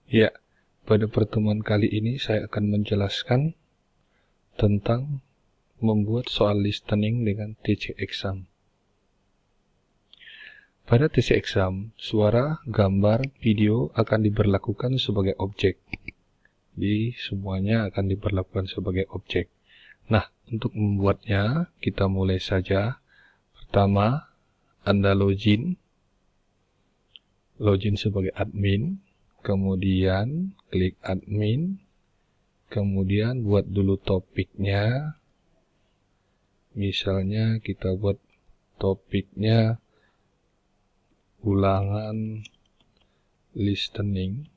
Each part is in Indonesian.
Ya, pada pertemuan kali ini saya akan menjelaskan tentang membuat soal listening dengan TC Exam. Pada TC Exam, suara, gambar, video akan diberlakukan sebagai objek. Jadi, semuanya akan diberlakukan sebagai objek. Nah, untuk membuatnya, kita mulai saja. Pertama, Anda login sebagai admin, kemudian klik admin, kemudian buat dulu topiknya. Misalnya kita buat topiknya ulangan listening.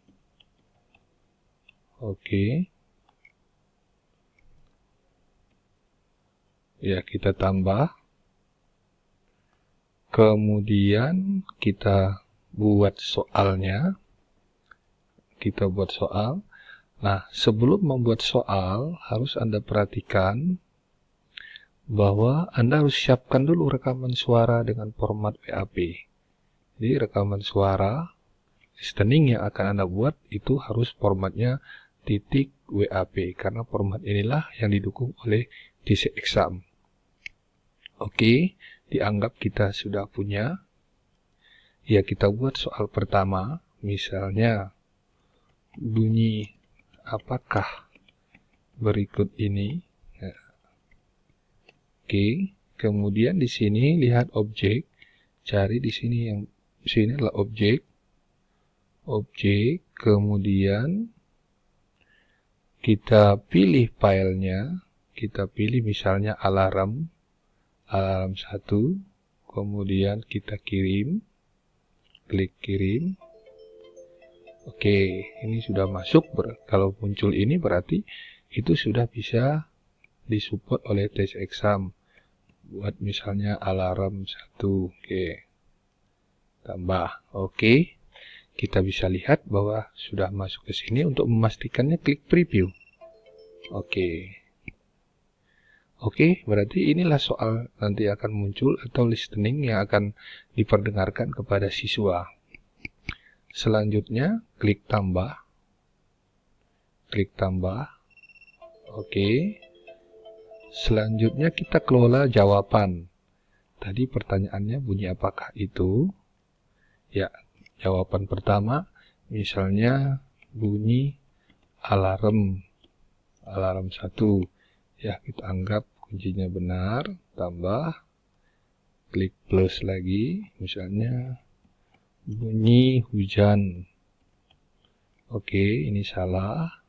Oke. Ya, kita tambah. Kemudian kita buat soalnya. Kita buat soal. Nah, sebelum membuat soal, harus Anda perhatikan bahwa Anda harus siapkan dulu rekaman suara dengan format WAP. Jadi, rekaman suara listening yang akan Anda buat itu harus formatnya .WAP, karena format inilah yang didukung oleh TC Exam. Oke, dianggap kita sudah punya. Ya, kita buat soal pertama, misalnya bunyi apakah berikut ini. Oke, kemudian di sini lihat objek, cari di sini yang sini adalah objek, kemudian kita pilih filenya, kita pilih misalnya alarm 1, kemudian kita kirim, klik kirim. Oke, ini sudah masuk. Kalau muncul ini berarti itu sudah bisa disupport oleh TC Exam. Buat misalnya alarm 1, oke, tambah, oke. Kita bisa lihat bahwa sudah masuk ke sini. Untuk memastikannya klik preview. Oke. Oke, berarti inilah soal nanti akan muncul atau listening yang akan diperdengarkan kepada siswa. Selanjutnya, klik tambah. Klik tambah. Oke. Selanjutnya kita kelola jawaban. Tadi pertanyaannya bunyi apakah itu? Ya, jawaban pertama misalnya bunyi alarm 1. Ya, kita anggap kuncinya benar, tambah, klik plus lagi, misalnya bunyi hujan. Oke, ini salah.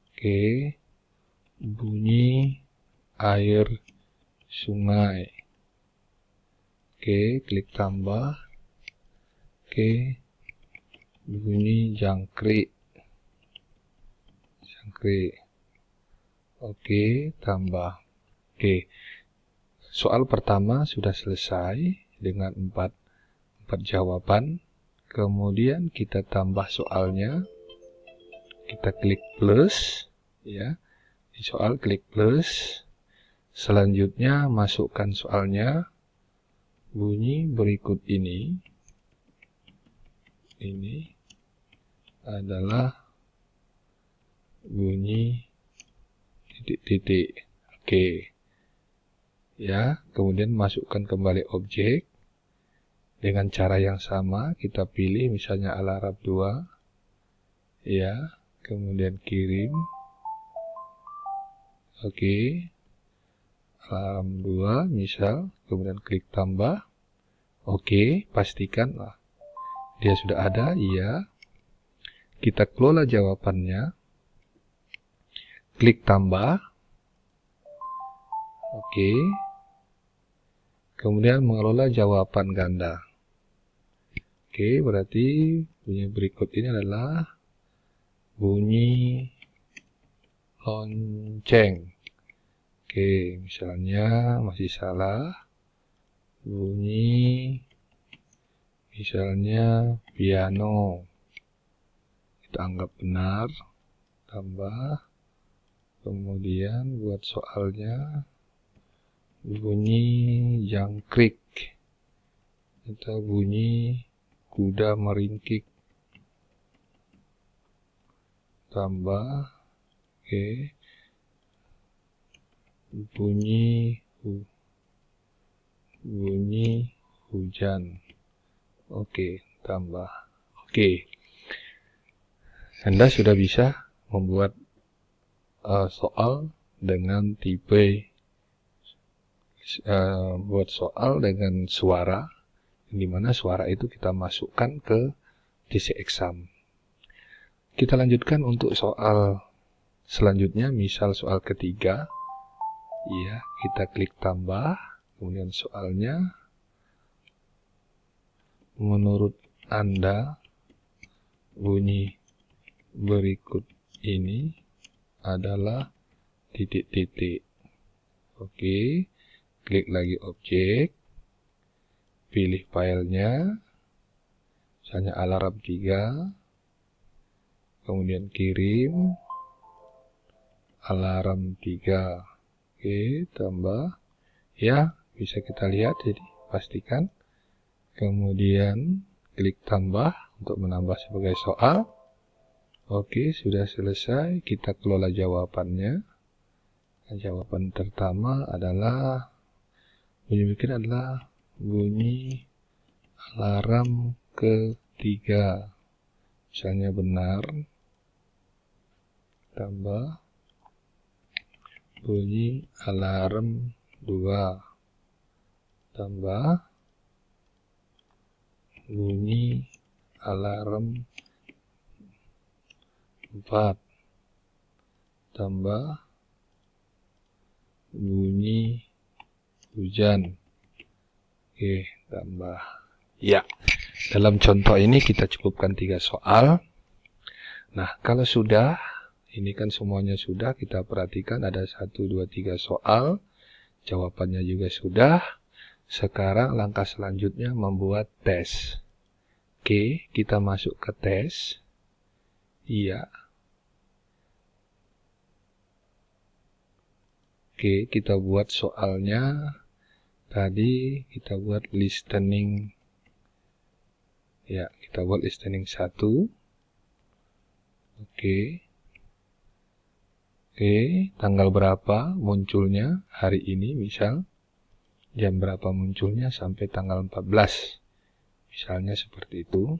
Oke, bunyi air sungai. Oke, klik tambah. Oke, bunyi jangkrik. Oke, tambah. Oke, soal pertama sudah selesai dengan 4 jawaban. Kemudian kita tambah soalnya. Kita klik plus, ya. Di soal klik plus. Selanjutnya masukkan soalnya. Bunyi berikut ini. Ini adalah bunyi titik-titik. Oke. Ya, kemudian masukkan kembali objek. Dengan cara yang sama, kita pilih misalnya alarm 2. Ya, kemudian kirim. Oke. Alarm 2 misal, kemudian klik tambah. Oke, pastikan dia sudah ada, iya. Kita kelola jawabannya. Klik tambah. Oke. Kemudian mengelola jawaban ganda. Oke, berarti bunyi berikut ini adalah bunyi lonceng. Oke, misalnya masih salah. Bunyi misalnya piano. Kita anggap benar. Tambah. Kemudian buat soalnya bunyi jangkrik atau bunyi kuda meringkik. tambah, oke, bunyi hujan, oke, tambah, oke. Anda sudah bisa membuat soal dengan tipe buat soal dengan suara, di mana suara itu kita masukkan ke TC Exam. Kita lanjutkan untuk soal selanjutnya, misal soal ketiga. Ya, kita klik tambah, kemudian soalnya, menurut Anda bunyi berikut ini adalah titik-titik. Oke, klik lagi objek, pilih filenya, misalnya alarm 3, kemudian kirim alarm 3. Oke, tambah. Ya, bisa kita lihat, jadi pastikan. Kemudian klik tambah untuk menambah sebagai soal. Oke, sudah selesai. Kita kelola jawabannya. Jawaban pertama adalah bunyi alarm ketiga. Misalnya benar. Tambah bunyi alarm 2. Tambah bunyi alarm 4. Tambah bunyi hujan. Oke, tambah. Ya, dalam contoh ini kita cukupkan 3 soal. Nah, kalau sudah, ini kan semuanya sudah, kita perhatikan ada 1, 2, 3 soal. Jawabannya juga sudah. Sekarang langkah selanjutnya membuat tes. Oke, kita masuk ke tes. Iya. Oke, kita buat soalnya. Tadi kita buat listening. Ya, kita buat listening 1. Oke. Oke, tanggal berapa munculnya hari ini, misal. Jam berapa munculnya sampai tanggal 14. Misalnya seperti itu.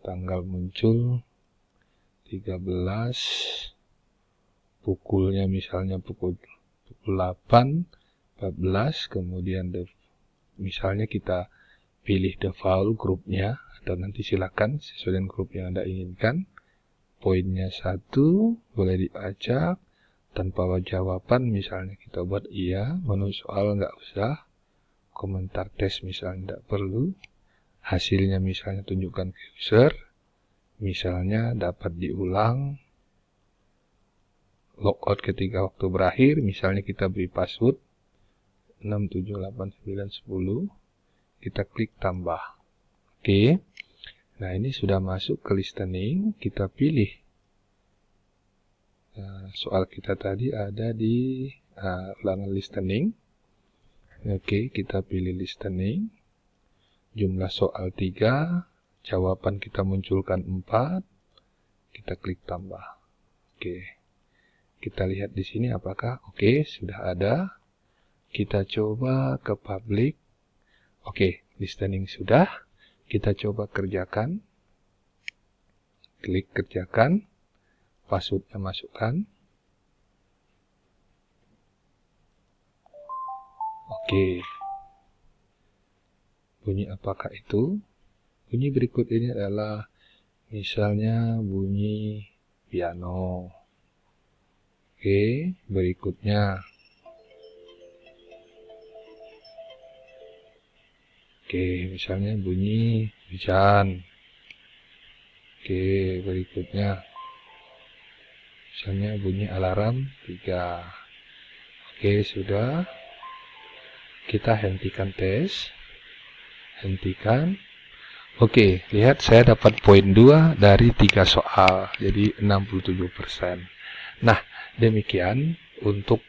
Tanggal muncul 13. Pukulnya misalnya pukul 8. 14, kemudian misalnya kita pilih default grupnya, atau nanti silakan sesuai dengan grup yang Anda inginkan. Poinnya 1, boleh diacak, tanpa jawaban misalnya kita buat iya, menu soal nggak usah, komentar tes misalnya tidak perlu, hasilnya misalnya tunjukkan ke user, misalnya dapat diulang, logout ketika waktu berakhir, misalnya kita beri password 6, 7, 8, 9, 10, kita klik tambah. Oke, nah ini sudah masuk ke listening, kita pilih. Soal kita tadi ada di ulangan listening. Oke, kita pilih listening, jumlah soal 3, jawaban kita munculkan 4, kita klik tambah. Oke, kita lihat di sini apakah oke, sudah ada. Kita coba ke public. Oke, listening sudah. Kita coba kerjakan. Klik kerjakan. Passwordnya masukkan. Oke. Bunyi apakah itu? Bunyi berikut ini adalah misalnya bunyi piano. Oke, berikutnya. Oke, misalnya bunyi hujan. Oke, berikutnya. Misalnya bunyi alarm 3. Oke, sudah. Kita hentikan tes. Hentikan. Oke, lihat saya dapat poin 2 dari 3 soal. Jadi 67%. Nah, demikian untuk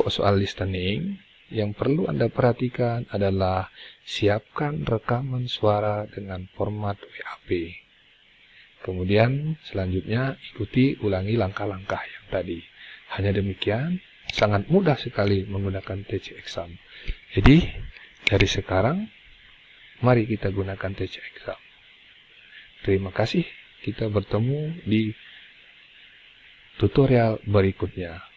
soal listening. Yang perlu Anda perhatikan adalah siapkan rekaman suara dengan format WAV. Kemudian selanjutnya ikuti ulangi langkah-langkah yang tadi. Hanya demikian, sangat mudah sekali menggunakan TC Exam. Jadi, dari sekarang, mari kita gunakan TC Exam. Terima kasih, kita bertemu di tutorial berikutnya.